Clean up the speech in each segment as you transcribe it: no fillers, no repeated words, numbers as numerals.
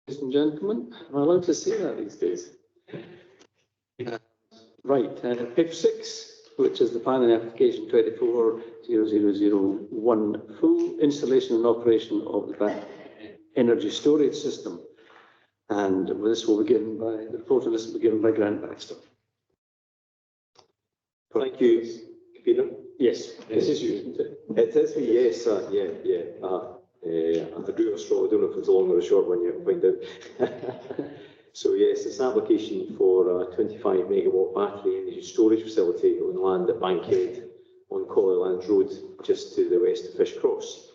Ladies and gentlemen, am I allowed to say that these days? Right, page 6, which is the planning application 24-0001, full installation and operation of the energy storage system. And this will be given by, the report on this will be given by Grant Baxter. Thank you, Peter. Yes, this is you, isn't it? It is me, yes, I drew a straw, I don't know if it's a long or a short one yet, we'll find out. So yes, it's an application for a 25 megawatt battery energy storage facility on land at Bankhead on Colleylands Road, just to the west of Fish Cross.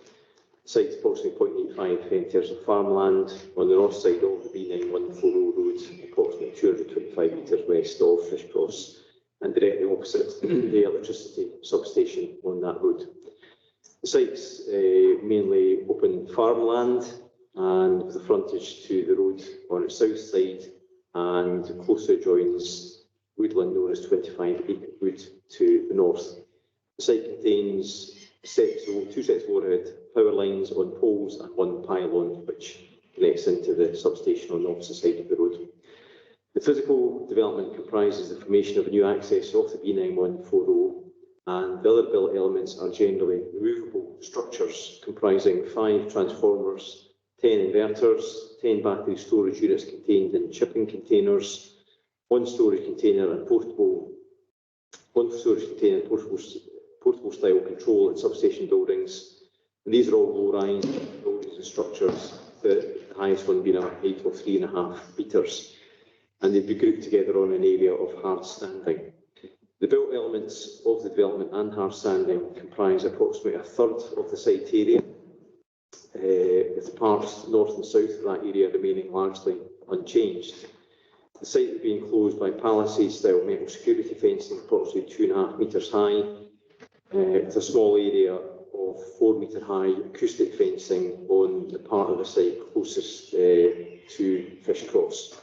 The site's approximately 0.85 hectares of farmland on the north side of the B9140 road, approximately 225 metres west of Fish Cross, and directly opposite the electricity substation on that road. The site's mainly open farmland and with a frontage to the road on its south side, and closely adjoins woodland known as 25 Acre Wood to the north. The site contains two sets of overhead power lines on poles and one pylon which connects into the substation on the opposite side of the road. The physical development comprises the formation of a new access off the B9140, and the other built elements are generally removable structures comprising 5 transformers, 10 inverters, 10 battery storage units contained in shipping containers, one storage container and portable style control and substation buildings. And these are all low-rise buildings and structures, the highest one being a height of 3.5 metres. And they'd be grouped together on an area of hard standing. The built elements of the development and hard standing comprise approximately a third of the site area, with the parts north and south of that area remaining largely unchanged. The site will be enclosed by palisade-style metal security fencing approximately 2.5 metres high, with a small area of 4 metre high acoustic fencing on the part of the site closest to Fish Cross.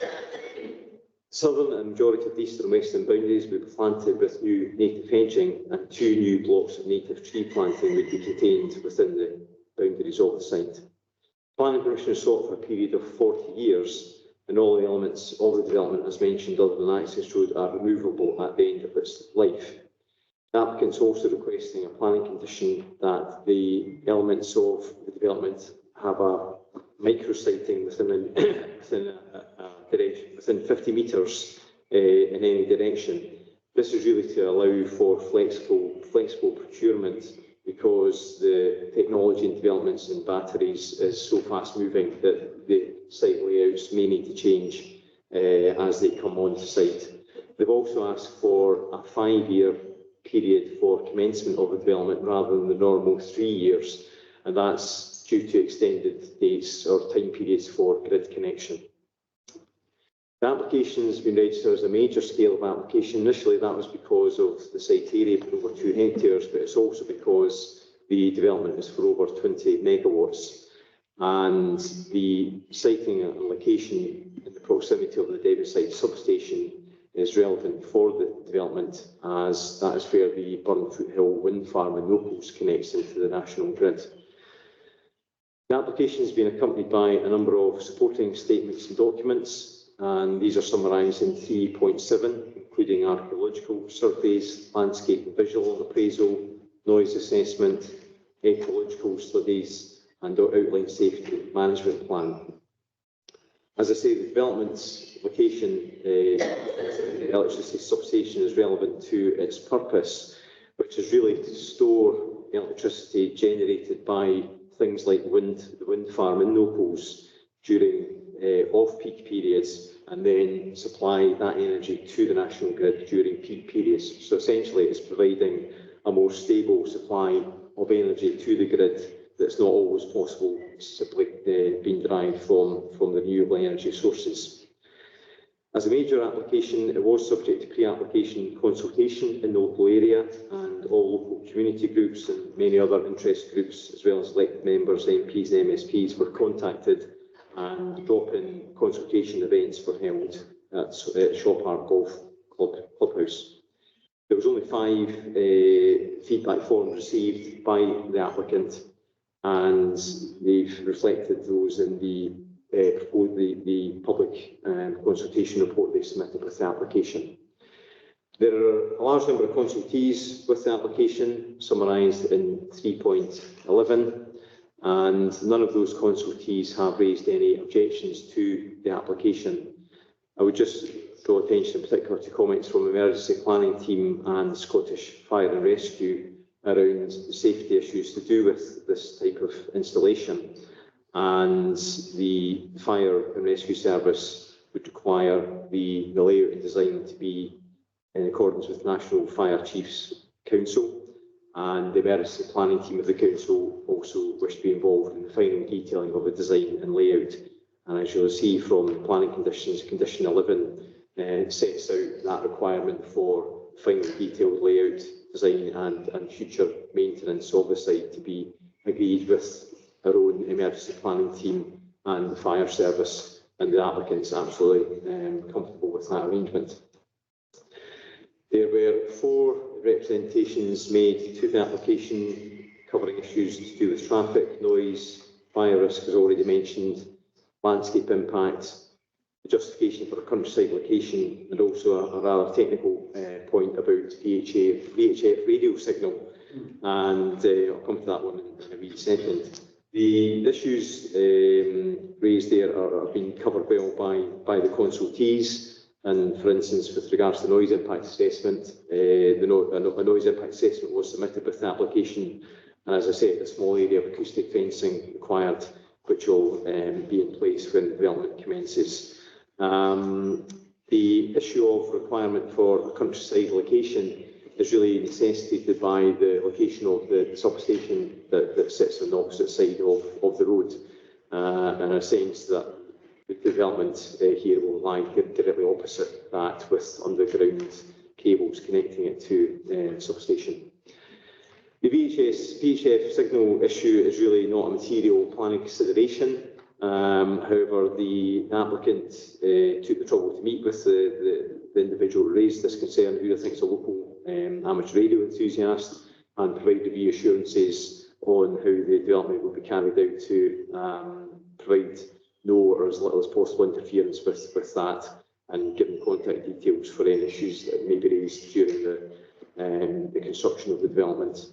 Southern and majority of the eastern and western boundaries will be planted with new native hedging, and 2 new blocks of native tree planting would be contained within the boundaries of the site. Planning permission is sought for a period of 40 years, and all the elements of the development, as mentioned, other than access road, are removable at the end of its life. The applicant is also requesting a planning condition that the elements of the development have a micro-siting within within 50 metres in any direction. This is really to allow for flexible procurement, because the technology and developments in batteries is so fast moving that the site layouts may need to change as they come onto site. They've also asked for a 5-year period for commencement of the development rather than the normal 3 years, and that's due to extended dates or time periods for grid connection. The application has been registered as a major scale of application. Initially, that was because of the site area being over 2 hectares, but it's also because the development is for over 20 megawatts. And the siting and location in the proximity of the Devon site substation is relevant for the development, as that is where the Burnfoot Hill wind farm in Nobles connects into the national grid. The application has been accompanied by a number of supporting statements and documents, and these are summarised in 3.7, including archaeological surveys, landscape and visual appraisal, noise assessment, ecological studies, and outline safety management plan. As I say, the development location, the electricity substation, is relevant to its purpose, which is really to store electricity generated by things like the wind farm in Nobles during off-peak periods, and then supply that energy to the national grid during peak periods. So essentially it's providing a more stable supply of energy to the grid that's not always possible simply being derived from the renewable energy sources. As a major application, it was subject to pre-application consultation in the local area, and all local community groups and many other interest groups, as well as elected members, MPs and MSPs, were contacted, and drop-in consultation events were held at Shaw Park Golf Clubhouse. There was only 5 feedback forms received by the applicant, and they've reflected those in the the public consultation report they submitted with the application. There are a large number of consultees with the application, summarised in 3.11, and none of those consultees have raised any objections to the application. I would just draw attention in particular to comments from the emergency planning team and Scottish Fire and Rescue around the safety issues to do with this type of installation. And the Fire and Rescue Service would require the layout and design to be in accordance with National Fire Chiefs Council, and the emergency planning team of the council also wish to be involved in the final detailing of the design and layout. And as you'll see from the planning conditions, condition 11 sets out that requirement for final detailed layout, design and future maintenance of the site to be agreed with our own emergency planning team and the fire service, and the applicant's absolutely comfortable with that arrangement. There were 4 representations made to the application covering issues to do with traffic, noise, fire risk, as already mentioned, landscape impact, the justification for a countryside location, and also a rather technical point about VHF radio signal. And I'll come to that one in a wee second. The issues raised there have been covered well by the consultees. And for instance, with regards to noise impact assessment, a noise impact assessment was submitted with the application. And as I said, a small area of acoustic fencing required, which will be in place when development commences. The issue of requirement for a countryside location is really necessitated by the location of the substation that sits on the opposite side of the road, and a sense that the development here will lie directly opposite that, with underground cables connecting it to the substation. The VHF signal issue is really not a material planning consideration. However, the applicant took the trouble to meet with the individual who raised this concern, who I think is a local amateur radio enthusiast, and provided reassurances on how the development will be carried out to provide no or as little as possible interference with that, and given contact details for any issues that may be raised during the construction of the development.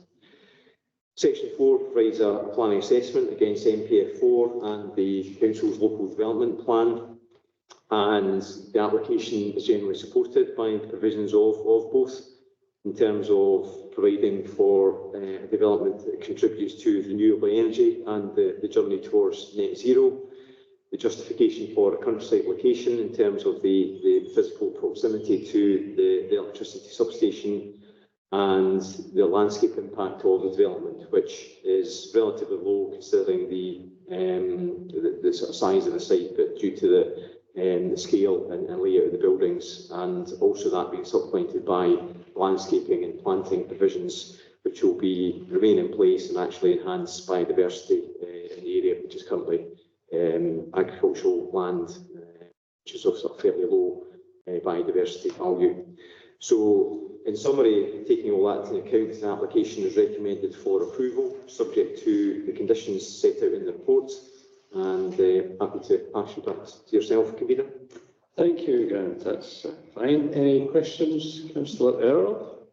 Section 4 provides a planning assessment against MPF 4 and the Council's local development plan, and the application is generally supported by the provisions of both, in terms of providing for a development that contributes to renewable energy and the journey towards net zero, the justification for a countryside location in terms of the physical proximity to the electricity substation, and the landscape impact of the development, which is relatively low considering the sort of size of the site, but due to the scale and layout of the buildings, and also that being supplemented by landscaping and planting provisions, which will remain in place and actually enhanced by diversity in the area, which is currently agricultural land, which is also fairly low biodiversity value. So, in summary, taking all that into account, the application is recommended for approval, subject to the conditions set out in the report. And happy to pass you back to yourself, Convener. Thank you, Grant. That's fine. Any questions, Councillor Earl?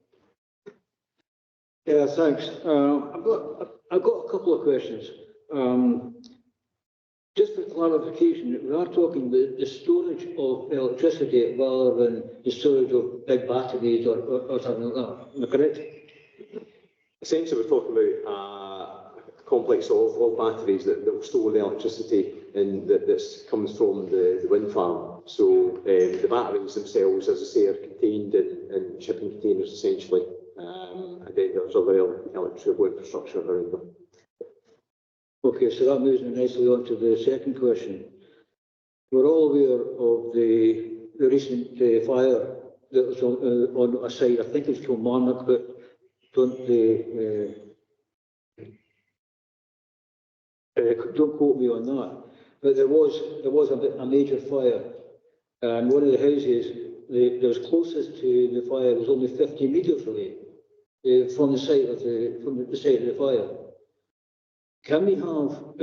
Yeah, thanks. I've got a couple of questions. Just for clarification, we are talking about the storage of electricity rather than the storage of big batteries or something like that. Am I correct? Essentially, we're talking about a complex of batteries that will store the electricity that comes from the wind farm. So the batteries themselves, as I say, are contained in shipping containers essentially, and then there's other electrical infrastructure around them. Okay, so that moves me nicely on to the second question. We're all aware of the recent fire that was on a site, I think it's Kilmarnock, but don't quote me on that. But there was a major fire, and one of the houses that was closest to the fire was only 50 metres away from the site of the fire. Can we have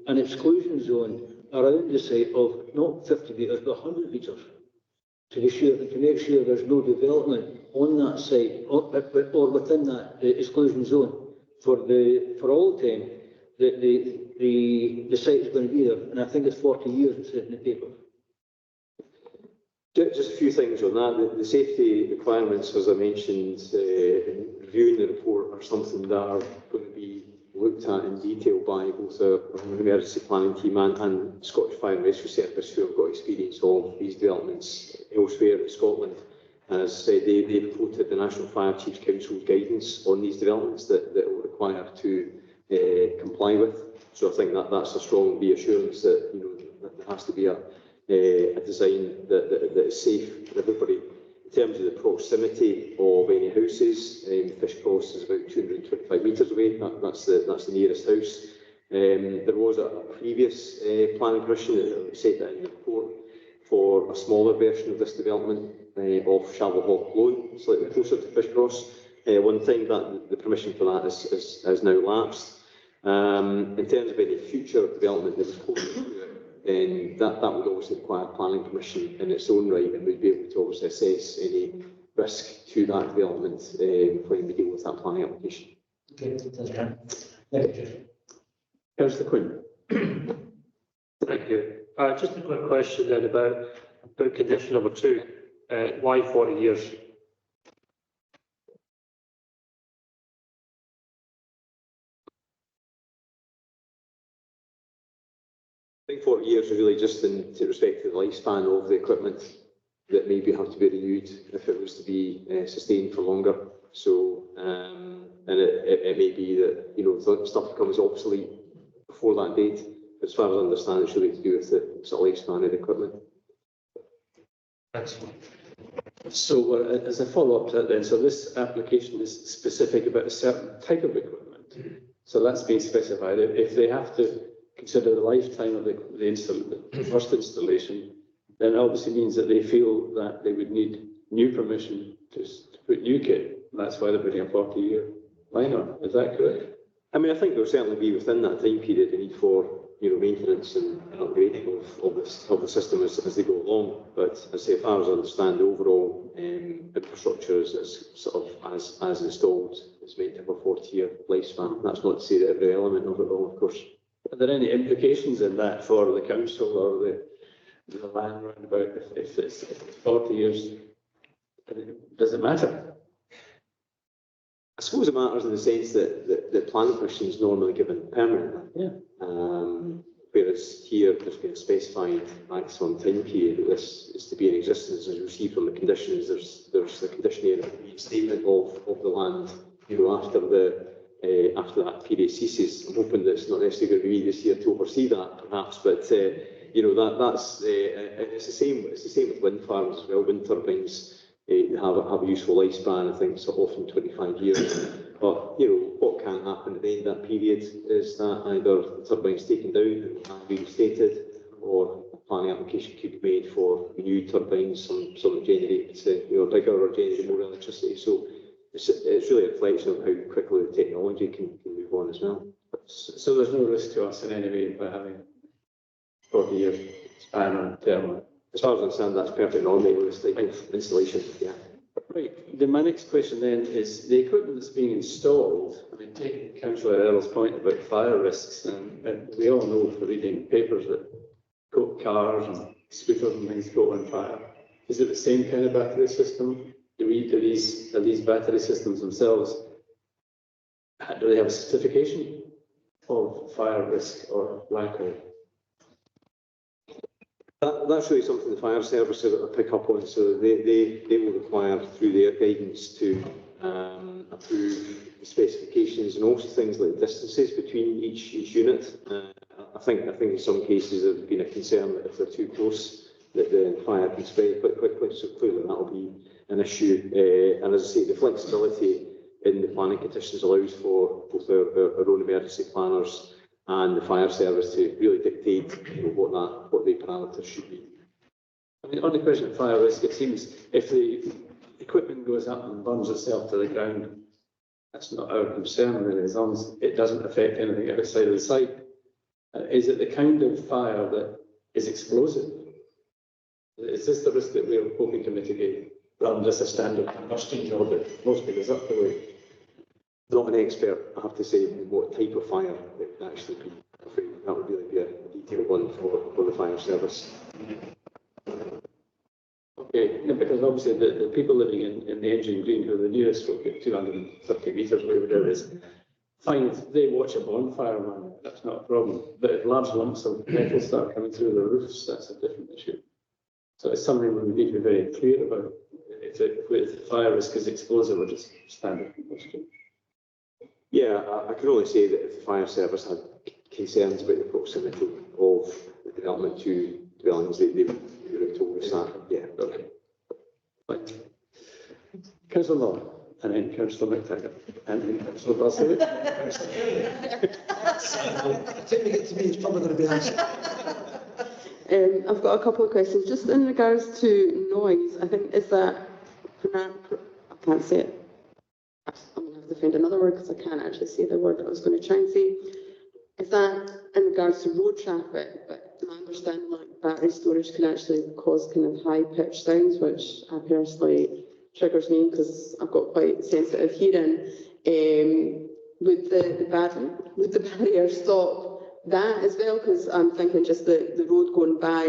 an exclusion zone around the site of not 50 metres but 100 metres to be sure, to make sure there's no development on that site or within that exclusion zone for all time. The site is going to be there, and I think it's 40 years. It's in the paper. Just a few things on that. The safety requirements, as I mentioned, in reviewing the report, are something that are going to be looked at in detail by both an emergency planning team and Scottish Fire and Rescue Service, who have got experience of these developments elsewhere in Scotland. As I said, they've quoted the National Fire Chiefs Council's guidance on these developments that will require to comply with. So I think that's a strong reassurance that that there has to be a design that is safe for everybody. In terms of the proximity of any houses, Fishcross is about 225 metres away. That's the nearest house. There was a previous planning permission that said that in the report for a smaller version of this development of Shallow Lone, slightly closer to Fishcross. One thing that the permission for that has now lapsed. In terms of any future development that was closer to it, then that would obviously require planning permission in its own right, and we'd be able to obviously assess any risk to that development when we deal with that planning application. Okay, that's right. Thank you. Councillor Quinn. Thank you. Just a quick question then about condition number 2. Why 40 years? I think 40 years is really just in respect to the lifespan of the equipment that maybe have to be renewed if it was to be sustained for longer. So, and it may be that stuff becomes obsolete before that date. As far as I understand, it's really to do with the sort of lifespan of the equipment. Excellent. So as a follow-up to that then, so this application is specific about a certain type of equipment. So that's been specified. If they have to consider the lifetime of the first installation, then it obviously means that they feel that they would need new permission to put new kit. That's why they're putting a 40-year line on. Is that correct? I mean, I think there will certainly be within that time period the need for maintenance and upgrading of the system as they go along. But as far as I understand, the overall infrastructure is sort of as installed. It's meant to have a 40-year lifespan. That's not to say that every element of it will, of course. Are there any implications in that for the council or the land roundabout if it's 40 years? Does it matter? I suppose it matters in the sense that the planning permission is normally given permanently. Yeah. Whereas here there's been a specified maximum time period that this is to be in existence. As you see from the conditions, there's the conditioning reinstatement of the land, after that period ceases. I'm hoping that it's not necessarily going to be me this year to oversee that, perhaps, but that's it's the same. It's the same with wind farms as well. Wind turbines have a useful lifespan. I think so often 25 years. But what can happen at the end of that period is that either the turbine's taken down and reinstated, or a planning application could be made for new turbines, some generate bigger or generate more electricity. So it's really a reflection of how quickly the technology can move on as well. So there's no risk to us in any way by having 40 years span on term. As far as I understand, that's perfectly normal with this type of installation. Yeah. Right. My next question then is the equipment that's being installed. I mean, taking Councillor Earle's point about fire risks, and we all know from reading papers that cars and scooters and things go on fire. Is it the same kind of battery system? Are these battery systems themselves, do they have a certification of fire risk or lack of? That's really something the fire service will pick up on. So they will require through their guidance to approve the specifications and also things like distances between each unit. I think in some cases there's been a concern that if they're too close, that the fire can spread quite quickly. So clearly that will be an issue. And as I say, the flexibility in the planning conditions allows for both our own emergency planners and the fire service to really dictate what the parameters should be. I mean, on the question of fire risk, it seems if the equipment goes up and burns itself to the ground, that's not our concern really, as long as it doesn't affect anything outside of the site. Is it the kind of fire that is explosive? Is this the risk that we're hoping to mitigate, rather than just a standard combustion job that most goes up the way? Not an expert, I have to say, in what type of fire it would actually be. I'm afraid that would really be a detailed one for the fire service. Okay, yeah, because obviously the people living in the Engine Green, who are the nearest folk at 230 metres, whatever it is, find they watch a bonfire, man, that's not a problem. But if large lumps of metal start coming through the roofs, that's a different issue. So it's something we need to be very clear about. If the fire risk is explosive or just standard combustion. Yeah, I can only say that if the fire service had concerns about the proximity of the development to dwellings, they would have told us that. Yeah. Okay. Fine. Councillor Law, and then Councillor McTaggart, and then Councillor Bassett. Taking it to me, it's probably going to be answered. I've got a couple of questions. Just in regards to noise, I think, is that, I can't say it. I'm going to have to find another word because I can't actually say the word I was going to try and say. Is that in regards to road traffic? But my understanding, like battery storage can actually cause kind of high-pitched sounds, which I personally triggers me because I've got quite sensitive hearing. Would the barrier stop that as well? Because I'm thinking just the road going by,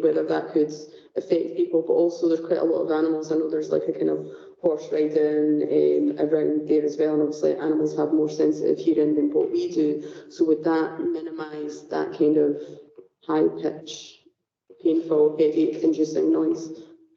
whether that could affect people, but also there's quite a lot of animals. I know there's like a kind of horse riding around there as well, and obviously animals have more sensitive hearing than what we do. So would that minimise that kind of high pitch, painful, headache-inducing noise?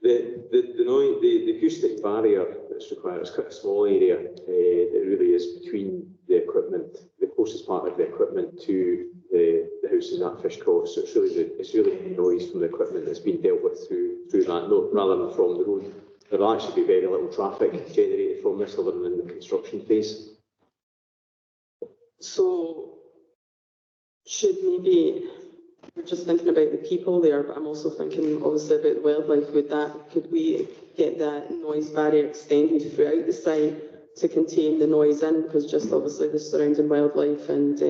The acoustic barrier that's required is quite a small area that really is between the equipment, the closest part of the equipment to the house in that fish cross. So it's really the noise from the equipment that's been dealt with through that, rather than from the road. There will actually be very little traffic generated from this other than in the construction phase. So should maybe, we're just thinking about the people there, but I'm also thinking obviously about the wildlife. Could we get that noise barrier extended throughout the site to contain the noise in? Because just obviously the surrounding wildlife and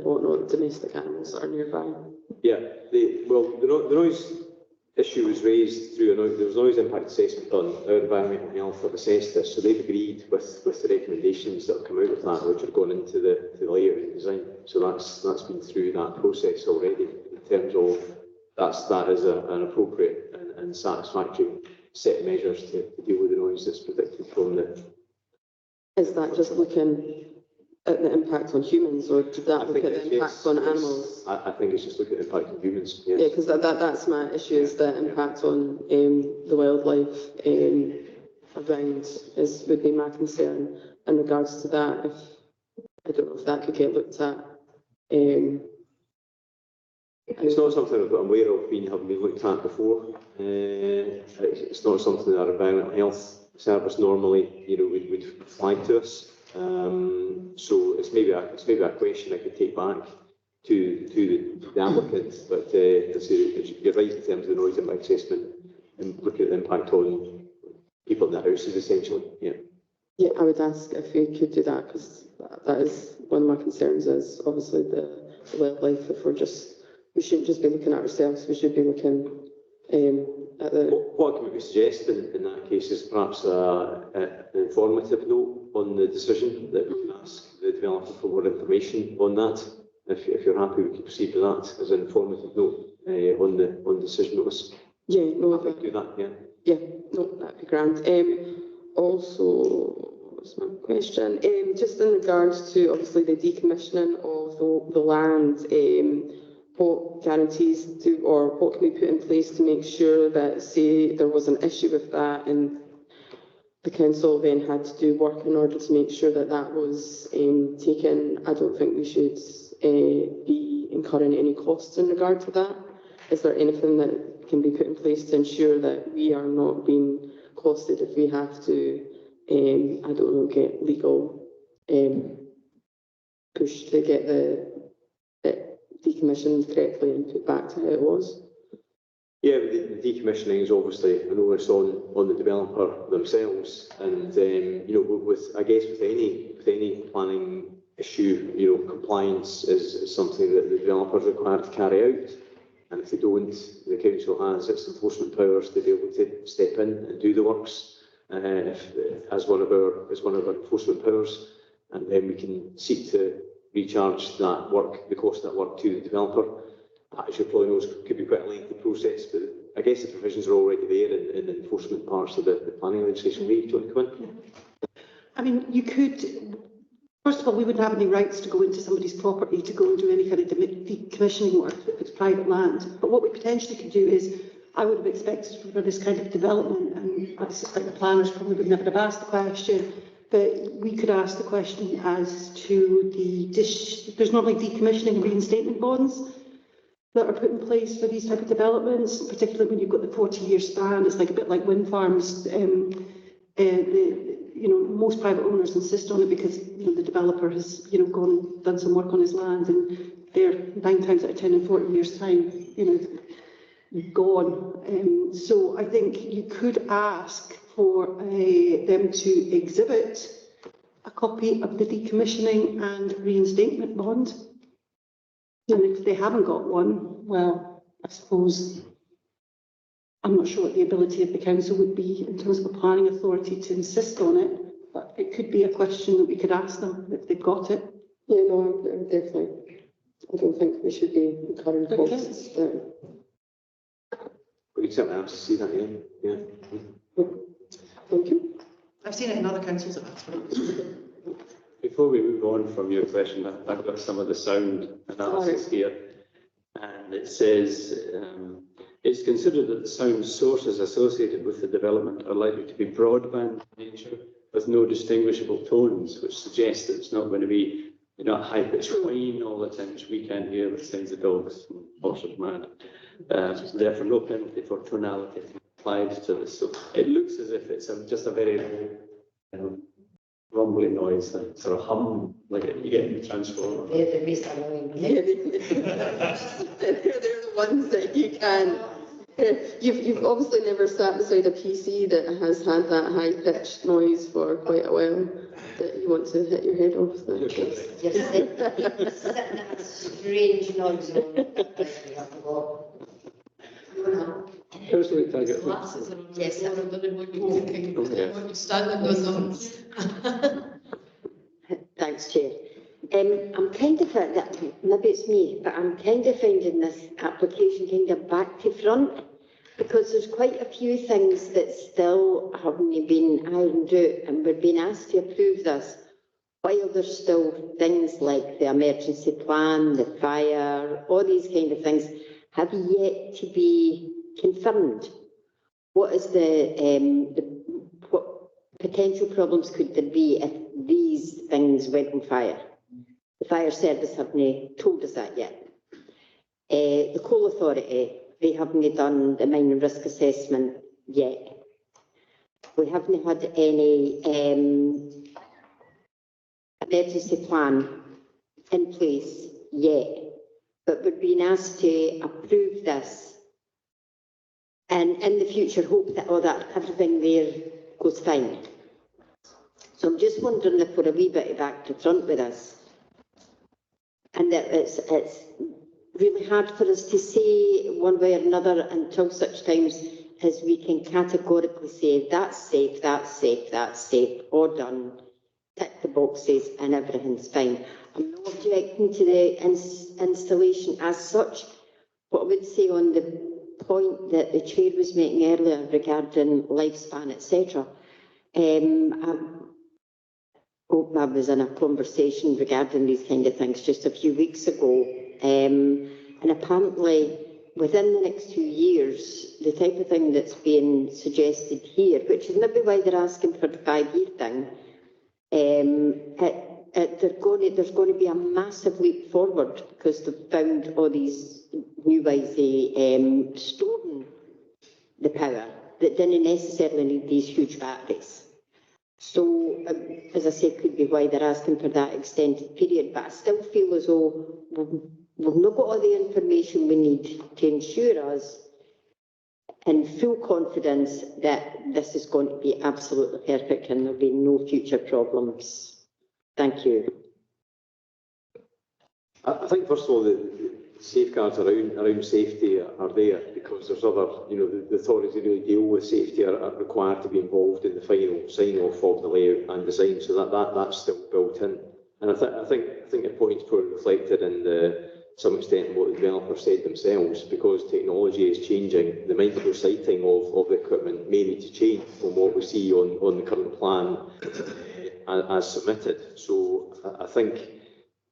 whatnot, domestic animals that are nearby. Yeah, the noise issue was raised through there was a noise impact assessment done. Our Environmental Health have assessed this, so they've agreed with the recommendations that have come out of that, which have gone into the layout and design. So that's been through that process already in terms of that is an appropriate and satisfactory set of measures to deal with the noise that's predicted from the. Is that just looking at the impact on humans, or did that look at the impact on animals? I think it's just looking at the impact on humans. Yes. Yeah, because that's my issue, is the impact on the wildlife around would be my concern in regards to that. I don't know if that could get looked at. It's not something I'm aware of having been looked at before. It's not something that our Environmental Health Service normally, would flag to us. So it's maybe a question I could take back to the applicant, but you're right in terms of the noise impact assessment and looking at the impact on people in the houses essentially. Yeah. Yeah, I would ask if we could do that, because that is one of my concerns, is obviously the wildlife. We shouldn't just be looking at ourselves, we should be looking at the. What can we suggest in that case is perhaps an informative note on the decision that we can ask the developer for more information on that. If you're happy, we can proceed with that as an informative note on the decision notice. Yeah, no, I do that. Yeah. Yeah, no, that'd be grand. Also, what's my question? Just in regards to obviously the decommissioning of the land, what guarantees or what can we put in place to make sure that, say, there was an issue with that and the council then had to do work in order to make sure that that was taken? I don't think we should be incurring any costs in regard to that. Is there anything that can be put in place to ensure that we are not being costed if we have to, I don't know, get legal push to get the decommissioned correctly and put back to how it was? Yeah, the decommissioning is obviously an onus on the developer themselves, and with any planning issue, compliance is something that the developer is required to carry out. And if they don't, the council has its enforcement powers to be able to step in and do the works as one of our enforcement powers, and then we can seek to recharge that work, the cost of that work to the developer. That, as you probably know, could be quite a lengthy process, but I guess the provisions are already there in the enforcement parts of the planning legislation. Lee, do you want to come in? I mean, you could, first of all, we wouldn't have any rights to go into somebody's property to go and do any kind of decommissioning work if it's private land. But what we potentially could do is, I would have expected for this kind of development, and I suspect the planners probably would never have asked the question, but we could ask the question as to there's normally decommissioning and reinstatement bonds that are put in place for these type of developments, particularly when you've got the 40-year span. It's like a bit like wind farms. Most private owners insist on it because the developer has gone and done some work on his land, and they're 9 times out of 10 in 40 years' time gone. So I think you could ask for them to exhibit a copy of the decommissioning and reinstatement bond. And if they haven't got one, well, I suppose I'm not sure what the ability of the council would be in terms of a planning authority to insist on it, but it could be a question that we could ask them if they've got it. Yeah, no, definitely. I don't think we should be incurring costs. We can certainly have to see that, yeah. Thank you. I've seen it in other councils that asked for it. Before we move on from your question, I've got some of the sound analysis here, and it says it's considered that the sound sources associated with the development are likely to be broadband in nature with no distinguishable tones, which suggests that it's not going to be high-pitched whine all the time, which we can't hear, which sends the dogs and horses mad. Therefore, no penalty for tonality applied to this. So it looks as if it's just a very low, rumbly noise, like sort of hum, like you get in the transformer. They're the least annoying. Yeah, they're the ones that you can. You've obviously never sat beside a PC that has had that high-pitched noise for quite a while that you want to hit your head off. So. You're sitting at a strange noise. Councillor Taggart. Glasses are Yes, more than what you're thinking, Okay. what you stand in those zones. Thanks, Chair. I'm kind of, maybe it's me, but I'm kind of finding this application kind of back to front, because there's quite a few things that still haven't been ironed out, and we're being asked to approve this, while there's still things like the emergency plan, the fire, all these kind of things have yet to be confirmed. What is what potential problems could there be if these things went on fire? The fire service haven't told us that yet. The coal authority, they haven't done the mining risk assessment yet. We haven't had any emergency plan in place yet, but we're being asked to approve this and in the future hope that everything there goes fine. So I'm just wondering if we're a wee bit back to front with this, and that it's really hard for us to say one way or another until such times as we can categorically say that's safe, that's safe, that's safe, all done, tick the boxes and everything's fine. I'm not objecting to the installation as such. What I would say on the point that the chair was making earlier regarding lifespan, etc. I was in a conversation regarding these kind of things just a few weeks ago, and apparently within the next 2 years, the type of thing that's being suggested here, which is maybe why they're asking for the 5-year thing, there's going to be a massive leap forward because they've found all these new ways of storing the power that didn't necessarily need these huge batteries. So, as I said, could be why they're asking for that extended period, but I still feel as though we've not got all the information we need to ensure us in full confidence that this is going to be absolutely perfect and there'll be no future problems. Thank you. I think first of all, the safeguards around safety are there because there's other, the authorities that really deal with safety are required to be involved in the final sign-off of the layout and design, so that's still built in. And I think your point's probably reflected in some extent what the developers said themselves, because technology is changing. The micro-siting of the equipment may need to change from what we see on the current plan as submitted. So I think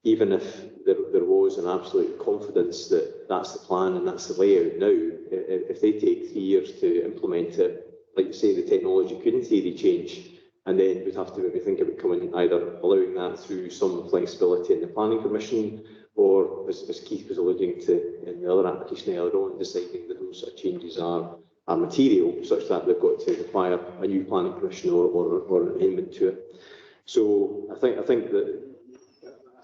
even if there was an absolute confidence that that's the plan and that's the layout now, if they take 3 years to implement it, like you say, the technology could in theory change, and then we'd have to maybe think about either allowing that through some flexibility in the planning permission, or as Keith was alluding to in the other application earlier on, deciding that those sort of changes are material, such that they've got to require a new planning permission or an amendment to it. So I think that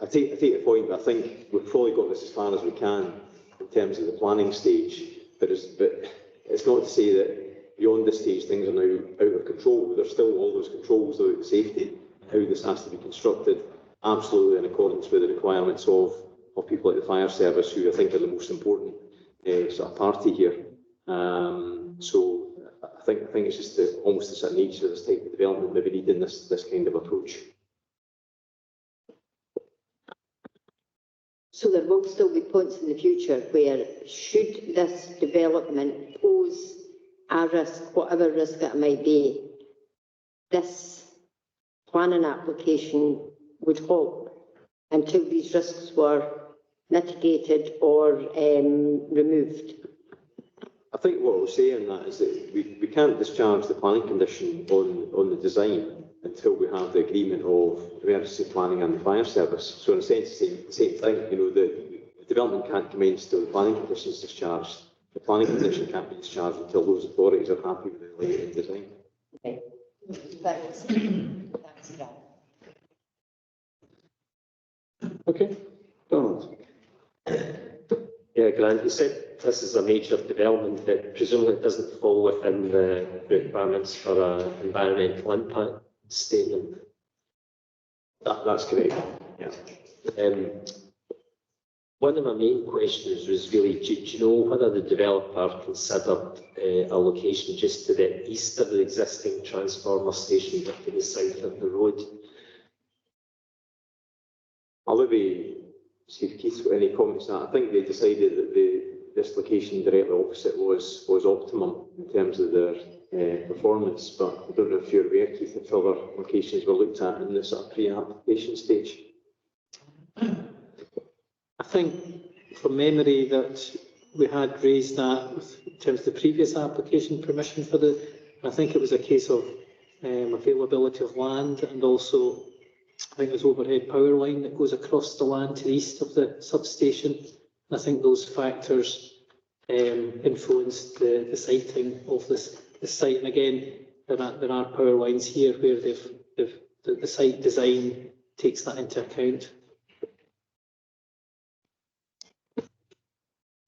I take your point, but I think we've probably got this as far as we can in terms of the planning stage. But it's not to say that beyond this stage things are now out of control. There's still all those controls about safety, how this has to be constructed, absolutely in accordance with the requirements of people like the fire service, who I think are the most important sort of party here. So I think it's just almost the sort of nature of this type of development, maybe needing this kind of approach. So there will still be points in the future where, should this development pose a risk, whatever risk that might be, this planning application would halt until these risks were mitigated or removed. I think what we'll say on that is that we can't discharge the planning condition on the design until we have the agreement of emergency planning and the fire service. So in a sense, the same thing, the development can't commence till the planning condition is discharged. The planning condition can't be discharged until those authorities are happy with the layout and design. Okay. That's right. Okay, Donald. Yeah, Grant, you said this is a major development that presumably doesn't fall within the requirements for an environmental impact statement. That's correct. Yeah. One of my main questions was really, do you know whether the developer considered a location just to the east of the existing transformer station, but to the south of the road? I'll maybe see if Keith's got any comments on that. I think they decided that this location directly opposite was optimum in terms of their performance, but I don't know if you're aware, Keith, if other locations were looked at in this pre-application stage. I think from memory that we had raised that in terms of the previous application permission for I think it was a case of availability of land, and also I think there's overhead power line that goes across the land to the east of the substation. And I think those factors influenced the siting of this site. And again, there are power lines here where the site design takes that into account.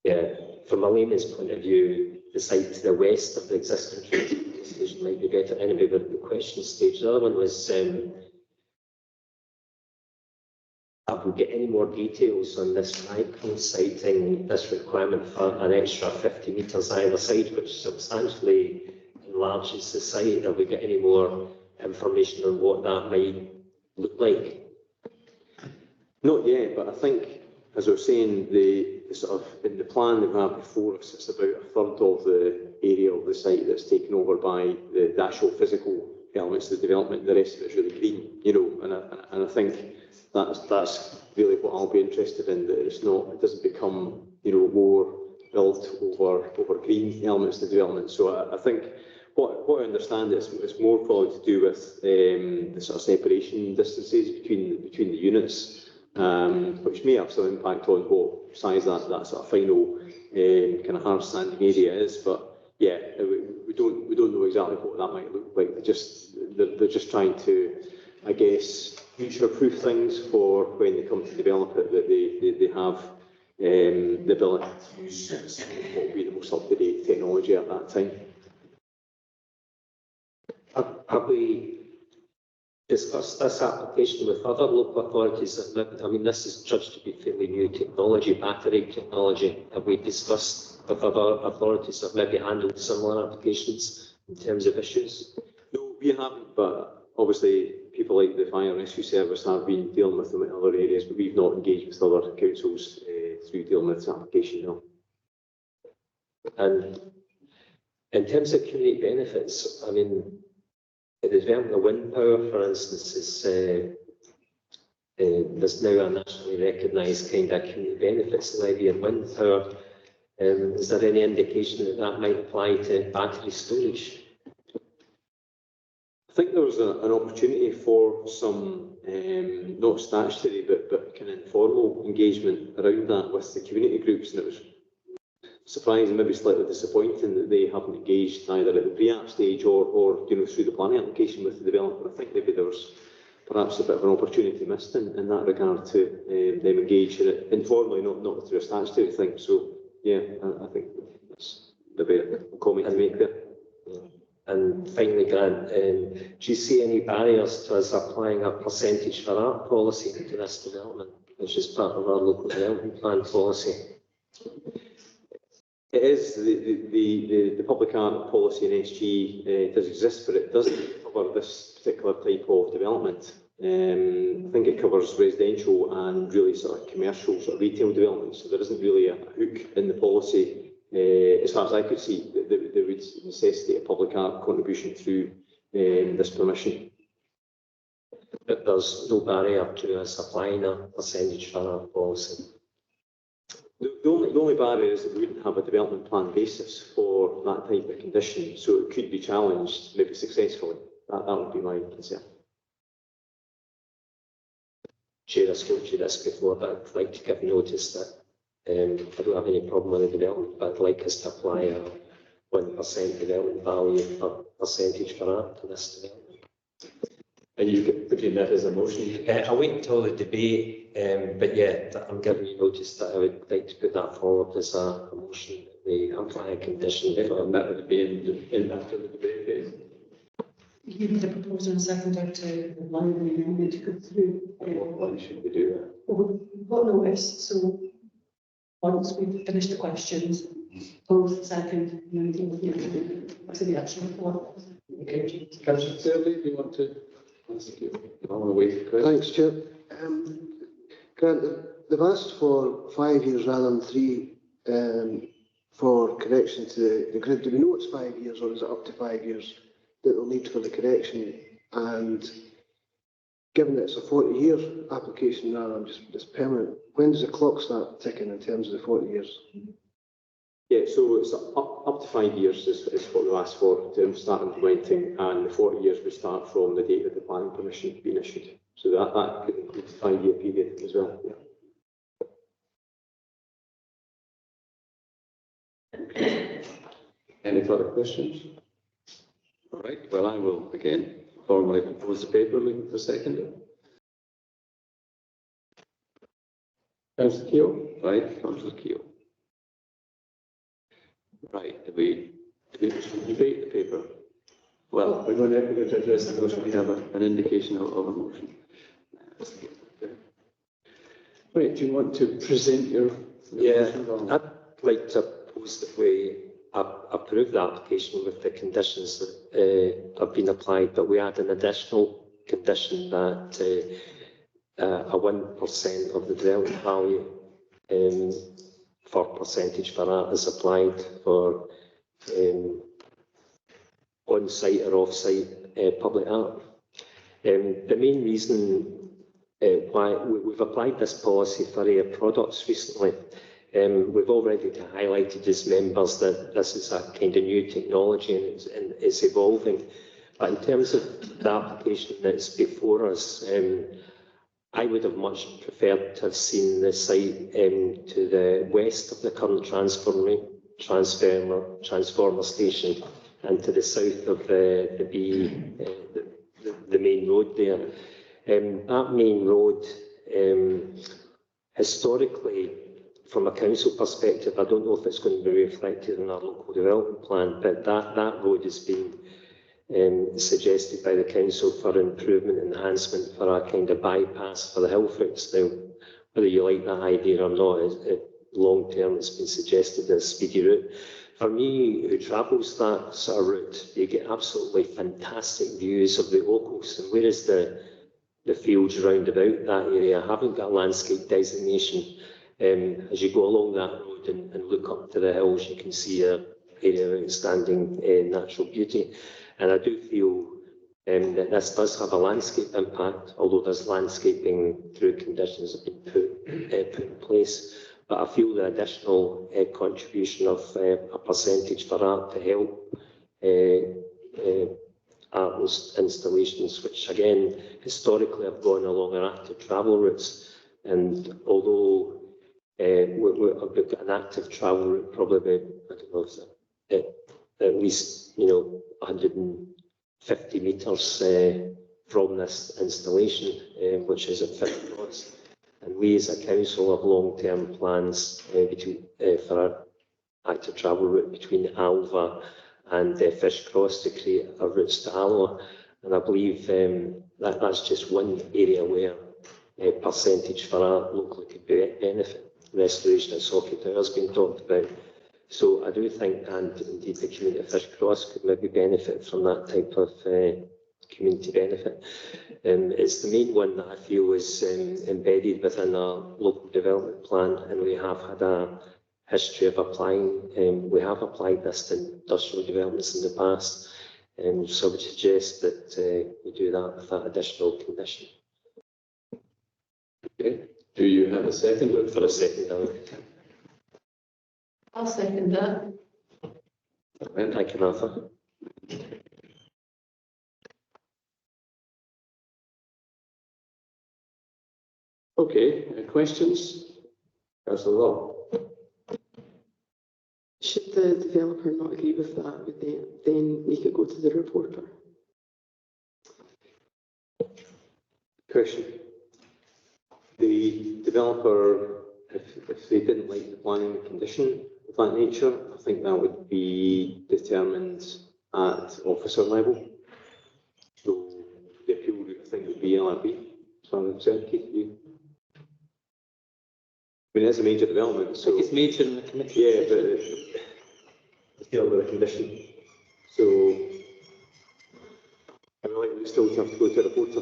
Yeah, from a layman's point of view, the site to the west of the existing train station might be better anyway, but the question stage. The other one was, have we got any more details on this micro siting, this requirement for an extra 50 metres either side, which substantially enlarges the site? Have we got any more information on what that might look like? Not yet, but I think, as I was saying, the sort of in the plan that we have before us, it's about a third of the area of the site that's taken over by the actual physical elements of the development. The rest of it's really green, and I think that's really what I'll be interested in. That it doesn't become more built over green elements of the development. So I think what I understand is it's more probably to do with the sort of separation distances between the units. Which may have some impact on what size that sort of final kind of hard standing area is, but yeah, we don't know exactly what that might look like. They're just trying to, I guess, future-proof things for when they come to develop it, that they have the ability to use what will be the most up-to-date technology at that time. Have we discussed this application with other local authorities? I mean, this is judged to be fairly new technology, battery technology. Have we discussed with other authorities that maybe handled similar applications in terms of issues? No, we haven't, but obviously people like the Fire and Rescue Service have been dealing with them in other areas, but we've not engaged with other councils through dealing with this application, no. And in terms of community benefits, I mean, the development of wind power, for instance, is there's now a nationally recognised kind of community benefits levy in wind power. Is there any indication that that might apply to battery storage? I think there was an opportunity for some, not statutory, but kind of informal engagement around that with the community groups, and it was surprising, maybe slightly disappointing that they haven't engaged either at the pre-app stage or you know, through the planning application with the developer. I think maybe there was perhaps a bit of an opportunity missed in that regard to them engage in it informally, not through a statutory thing. So yeah, I think that's maybe a comment to make there. And finally, Grant, do you see any barriers to us applying a percentage for art policy to this development, which is part of our local development plan policy? It is the public art policy in SG does exist, but it doesn't cover this particular type of development. I think it covers residential and really sort of commercial, sort of retail development. So there isn't really a hook in the policy, as far as I could see, that would necessitate a public art contribution through this permission. But there's no barrier to us applying a percentage for our policy. The only barrier is that we wouldn't have a development plan basis for that type of condition, so it could be challenged, maybe successfully. That would be my concern. Chair, I spoke to you this before, but I'd like to give notice that I don't have any problem with the development, but I'd like us to apply a 1% development value or percentage for art to this development. And you could put in that as a motion. I'll wait until the debate, but yeah, I'm giving you notice that I would like to put that forward as a motion. We apply a condition for And that would be in after the debate phase. You need a proposer and seconder to allow the amendment to go through. Why should we do that? Well, we've got notice, so once we've finished the questions, both second, and then we'll go to the actual report. Okay, Councillor Fairley, do you want to? I want to wait for Thanks, Chair. Grant, they've asked for 5 years rather than 3 for correction to the grid. Do we know it's 5 years or is it up to 5 years that they'll need for the correction? And given that it's a 40-year application rather than just permanent, when does the clock start ticking in terms of the 40 years? Yeah, so it's up to 5 years is what we've asked for to start implementing, and the 40 years would start from the date of the planning permission being issued. So that could include a 5-year period as well. Yeah. Any further questions? All right, well, I will again formally propose the paper, looking for a second. Councillor Keogh, right, Councillor Keogh. Right, do we debate the paper? Well, we're going to address the motion. We have an indication of a motion. Right, do you want to present your motion? I'd like to propose that we approve the application with the conditions that have been applied, but we add an additional condition that a 1% of the development value for percentage for art is applied for on-site or off-site public art. The main reason why we've applied this policy for Air products recently, we've already highlighted as members that this is a kind of new technology and it's evolving. But in terms of the application that's before us, I would have much preferred to have seen the site to the west of the current transformer station and to the south of the main road there. That main road, historically, from a council perspective, I don't know if it's going to be reflected in our local development plan, but that road has been suggested by the council for improvement, enhancement, for a kind of bypass for the hill fruits. Now, whether you like that idea or not, long term it's been suggested as a speedy route. For me, who travels that sort of route, you get absolutely fantastic views of the locals. And whereas the fields round about that area haven't got a landscape designation, as you go along that road and look up to the hills, you can see an area of outstanding natural beauty. And I do feel that this does have a landscape impact, although there's landscaping through conditions that have been put in place. But I feel the additional contribution of a percentage for art to help art installations, which again, historically have gone along our active travel routes. And although we've got an active travel route, probably about, I don't know, at least, 150 metres from this installation, which is at 50 knots. And we as a council have long-term plans for our active travel route between Alva and Fish Cross to create a routes to Alloa. And I believe that's just one area where a percentage for art locally could benefit. Restoration of Socket Tower has been talked about. So I do think, and indeed the community of Fish Cross could maybe benefit from that type of community benefit. It's the main one that I feel is embedded within our local development plan, and we have had a history of applying. We have applied this to industrial developments in the past, so I would suggest that we do that with that additional condition. Okay. Do you have a second? For a second, I'll second that. thank you, Martha. Okay, questions? Councillor Law. Should the developer not agree with that, would they then make it go to the reporter? Question. The developer, if they didn't like the planning condition of that nature, I think that would be determined at officer level. So the appeal route, I think, would be LRB. So I'm concerned, Keith, you. I mean, it's a major development, so. It's major in the committee. Yeah, but it's dealt with a condition. So I would like we still have to go to a reporter.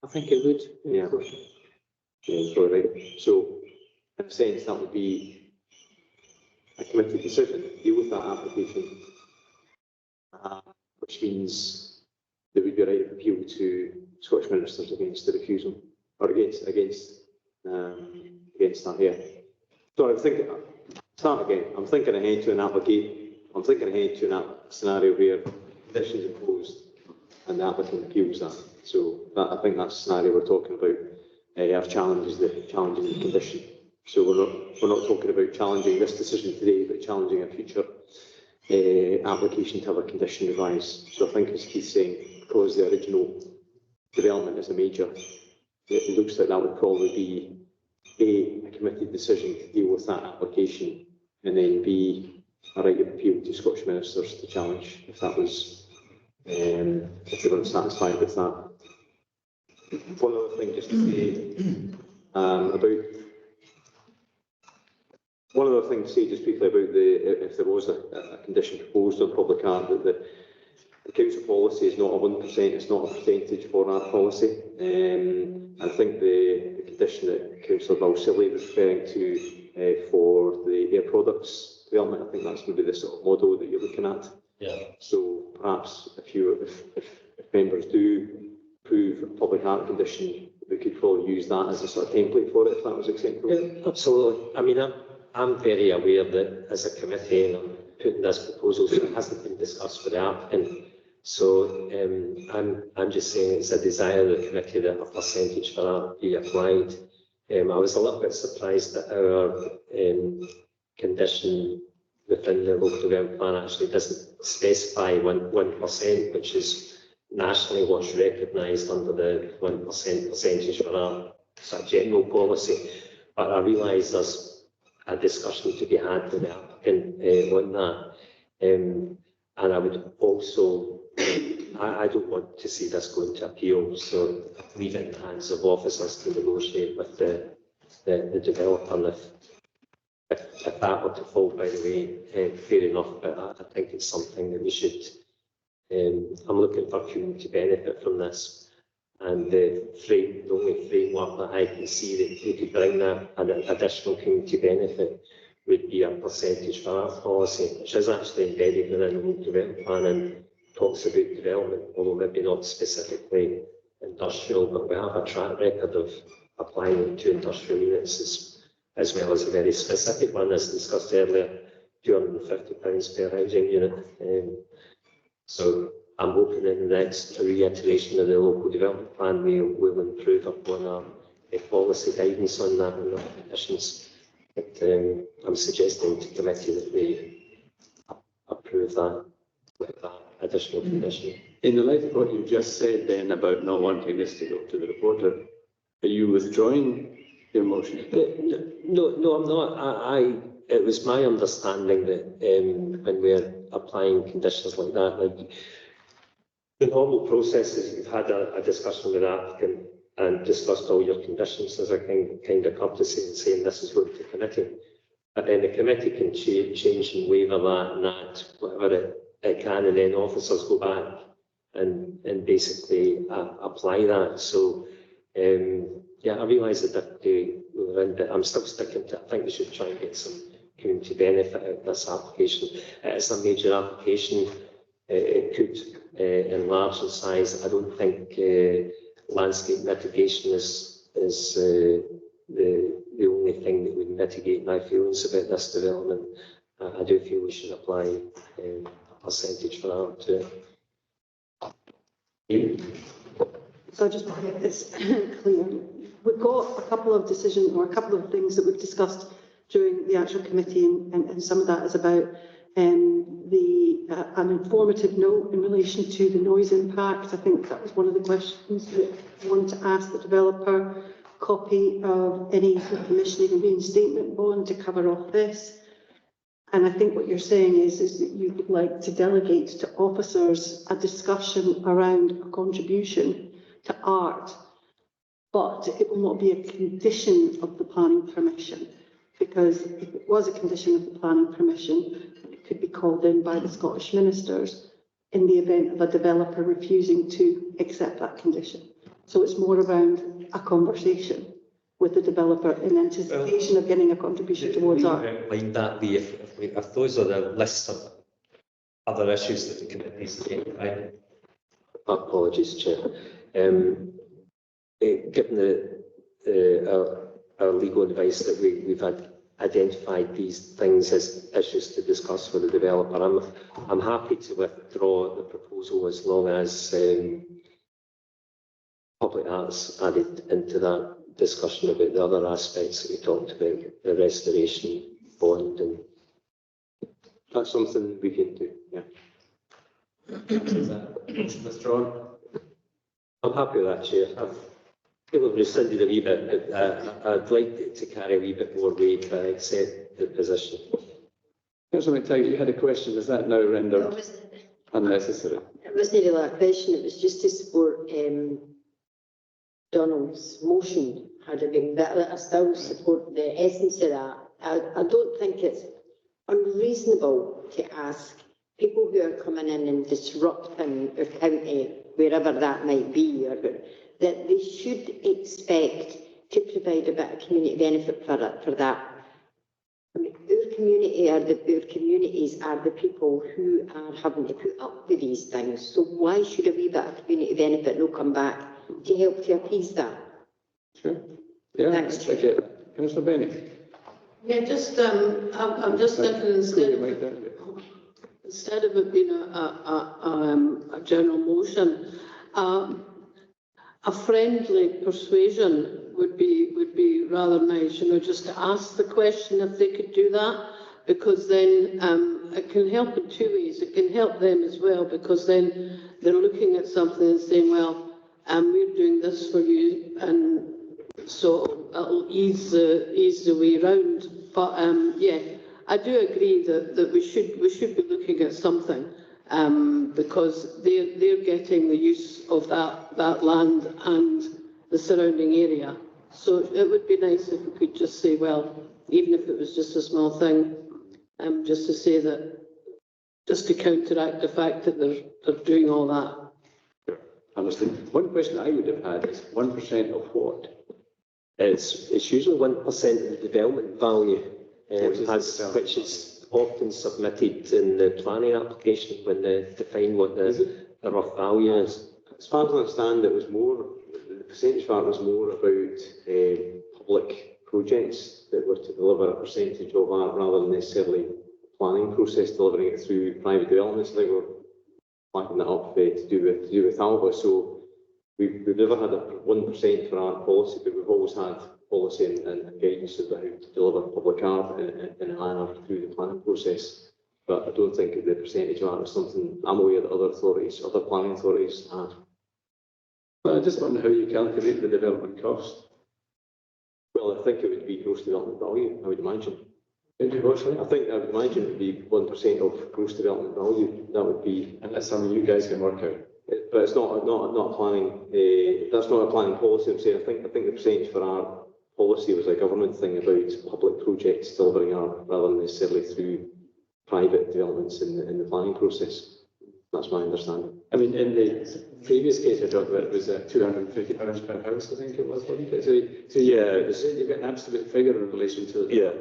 I think it would. Yeah. Yeah, probably right. So in a sense, that would be a committee decision, deal with that application, which means there would be a right of appeal to Scottish ministers against the refusal, or against that, yeah. So I'm thinking, start again, I'm thinking ahead to a scenario where conditions imposed and the applicant appeals that. So that, I think that's the scenario we're talking about. Our challenge is the condition. So we're not talking about challenging this decision today, but challenging a future application to have a condition revised. So I think, as Keith's saying, because the original development is a major, it looks like that would probably be A, a committee decision to deal with that application, and then B, a right of appeal to Scottish ministers to challenge if that was, if they weren't satisfied with that. One other thing just to say, just briefly about if there was a condition proposed on public art, that the council policy is not a 1%, it's not a percentage for art policy. I think the condition that Councillor Balsillie was referring to for the Air Products development, I think that's maybe the sort of model that you're looking at. Yeah. So perhaps if members do approve a public art condition, we could probably use that as a sort of template for it, if that was acceptable. Yeah, absolutely. I mean, I'm very aware that as a committee, and I'm putting this proposal, so it hasn't been discussed with the applicant. So I'm just saying it's a desire of the committee that a percentage for that be applied. I was a little bit surprised that our condition within the local development plan actually doesn't specify 1%, which is nationally what's recognised under the 1% percentage for our sort of general policy. But I realise there's a discussion to be had with the applicant on that. And I would also, I don't want to see this going to appeal, so leave it in the hands of officers to negotiate with the developer. And if that were to fall, by the way, fair enough, but I think it's something that we should, I'm looking for community benefit from this. And the only framework that I can see that we could bring that an additional community benefit would be a percentage for art policy, which is actually embedded within the local development plan and talks about development, although maybe not specifically industrial, but we have a track record of applying it to industrial units as well as a very specific one, as discussed earlier, £250 per housing unit. So I'm hoping in the next reiteration of the local development plan, we'll improve upon our policy guidance on that and our conditions. But I'm suggesting to committee that we approve that with that additional condition. In the light of what you just said then about not wanting this to go to the reporter, are you withdrawing your motion? No, I'm not. It was my understanding that when we're applying conditions like that, like the normal process is you've had a discussion with the applicant and discussed all your conditions as a kind of courtesy and saying this is going to committee. And then the committee can change and waiver that and that, whatever it can, and then officers go back and basically apply that. So, yeah, I realise that we were in, but I'm still sticking to it. I think we should try and get some community benefit out of this application. It's a major application. It could enlarge in size. I don't think landscape mitigation is the only thing that would mitigate my feelings about this development. I do feel we should apply a percentage for that to it. So just to get this clear, we've got a couple of decisions or a couple of things that we've discussed during the actual committee, and some of that is about an informative note in relation to the noise impact. I think that was one of the questions that I wanted to ask the developer. Copy of any commissioning and reinstatement bond to cover off this. And I think what you're saying is that you would like to delegate to officers a discussion around a contribution to art, but it will not be a condition of the planning permission, because if it was a condition of the planning permission, it could be called in by the Scottish ministers in the event of a developer refusing to accept that condition. So it's more around a conversation with the developer in anticipation of getting a contribution towards art. Outline that, Lee, if those are the list of other issues that the committee is taking. Apologies, Chair. Given our legal advice that we've had identified these things as issues to discuss with the developer, I'm happy to withdraw the proposal as long as public arts added into that discussion about the other aspects that we talked about, the restoration bond, and That's something we can do, yeah. Is that motion withdrawn? I'm happy with that, Chair. I've kind of rescinded a wee bit, but I'd like to carry a wee bit more weight, but I accept the position. Councillor McTaggart, you had a question. Is that now rendered It unnecessary? wasn't really a question, it was just to support Donald's motion, had it been, but I still support the essence of that. I don't think it's unreasonable to ask people who are coming in and disrupting our county, wherever that might be, or that they should expect to provide a bit of community benefit for that. I mean, our communities are the people who are having to put up with these things. So why should a wee bit of community benefit not come back to help to appease that? Sure. Yeah, Thanks, I get that. Councillor Bennett. Yeah, just, I'm just thinking instead of it being a general motion, a friendly persuasion would be rather nice, you know, just to ask the question if they could do that, because then it can help in two ways. It can help them as well, because then they're looking at something and saying, well, we're doing this for you, and so it'll ease the way round. But yeah, I do agree that we should be looking at something because they're getting the use of that land and the surrounding area. So it would be nice if we could just say, well, even if it was just a small thing, just to say that, just to counteract the fact that they're doing all that. Understood. One question I would have had is 1% of what? It's usually 1% of the development value, Which which is often submitted in the planning application when they define what the rough value is. As far as I understand, it was more, the percentage part was more about public projects that were to deliver a percentage of that rather than necessarily the planning process delivering it through private developments. I think we're flagging that up to do with Alba. So we've never had a 1% for art policy, but we've always had policy and guidance about how to deliver public art in a manner through the planning process. But I don't think the percentage of art is something I'm aware that other planning authorities have. Well, I just wonder how you calculate the development cost. Well, I think it would be gross development value, I would imagine. Would you watch that? I think I would imagine it would be 1% of gross development value. That would be, And that's something you guys can work out. but it's not a planning. That's not a planning policy. I'm saying I think the percentage for our policy was a government thing about public projects delivering art rather than necessarily through private developments in the planning process. That's my understanding. I mean, in the previous case I talked about, it was £250 per house, I think it was, wasn't it? So yeah, you've got an absolute figure in relation to it. Yeah.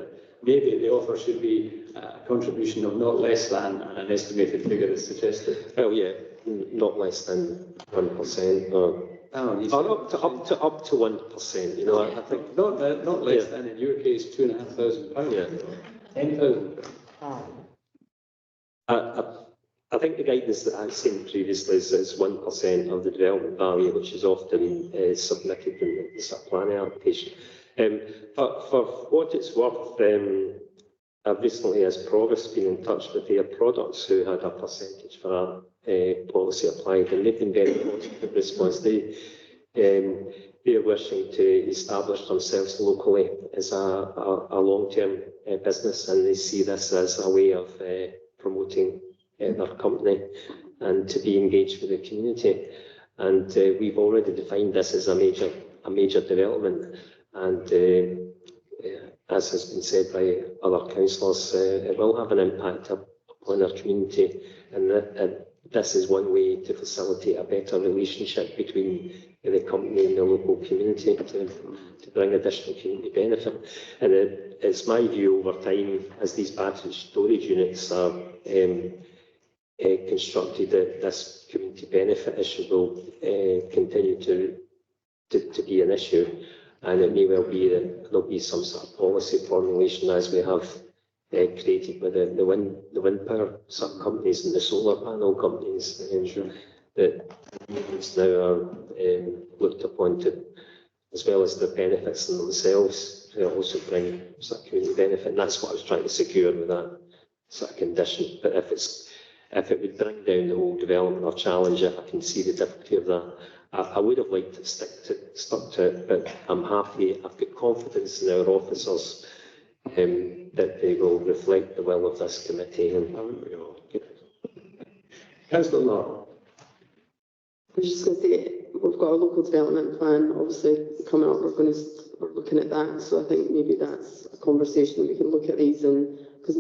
Maybe the offer should be a contribution of not less than an estimated figure is suggested. Well, yeah, not less than 1% or up to 1%. You know, I think Not less than, in your case, £2,500. Yeah. £10,000. I think the guidance that I've seen previously is 1% of the development value, which is often submitted in the planning application. But for what it's worth, I've recently, as Provost, been in touch with Air Products, who had a percentage for our policy applied, and they've been very positive response. They're wishing to establish themselves locally as a long-term business, and they see this as a way of promoting their company and to be engaged with the community. And we've already defined this as a major development. And as has been said by other councillors, it will have an impact upon our community. And this is one way to facilitate a better relationship between the company and the local community to bring additional community benefit. And it's my view over time, as these battery storage units are constructed, that this community benefit issue will continue to be an issue. And it may well be that there'll be some sort of policy formulation as we have created with the wind power sub companies and the solar panel companies, that now are looked upon to, as well as the benefits in themselves, to also bring some community benefit. And that's what I was trying to secure with that sort of condition. But if it would bring down the whole development or challenge it, I can see the difficulty of that. I would have liked to stuck to it, but I'm happy. I've got confidence in our officers that they will reflect the will of this committee. And Councillor Law. I was just going to say, we've got a local development plan, obviously, coming up. We're looking at that. So I think maybe that's a conversation that we can look at these, and because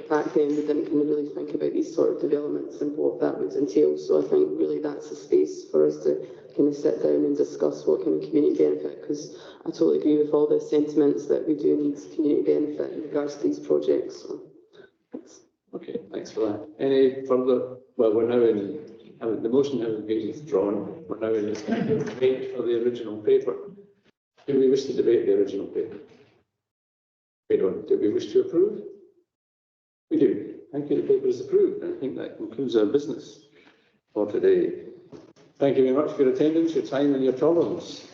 back then we didn't kind of really think about these sort of developments and what that would entail. So I think really that's a space for us to kind of sit down and discuss what kind of community benefit, because I totally agree with all the sentiments that we do need community benefit in regards to these projects. So, thanks. Okay, thanks for that. Any further? Well, we're now in, the motion has been withdrawn. We're now in this debate for the original paper. Do we wish to debate the original paper? We don't. Do we wish to approve? We do. Thank you. The paper is approved. I think that concludes our business for today. Thank you very much for your attendance, your time and your tolerance.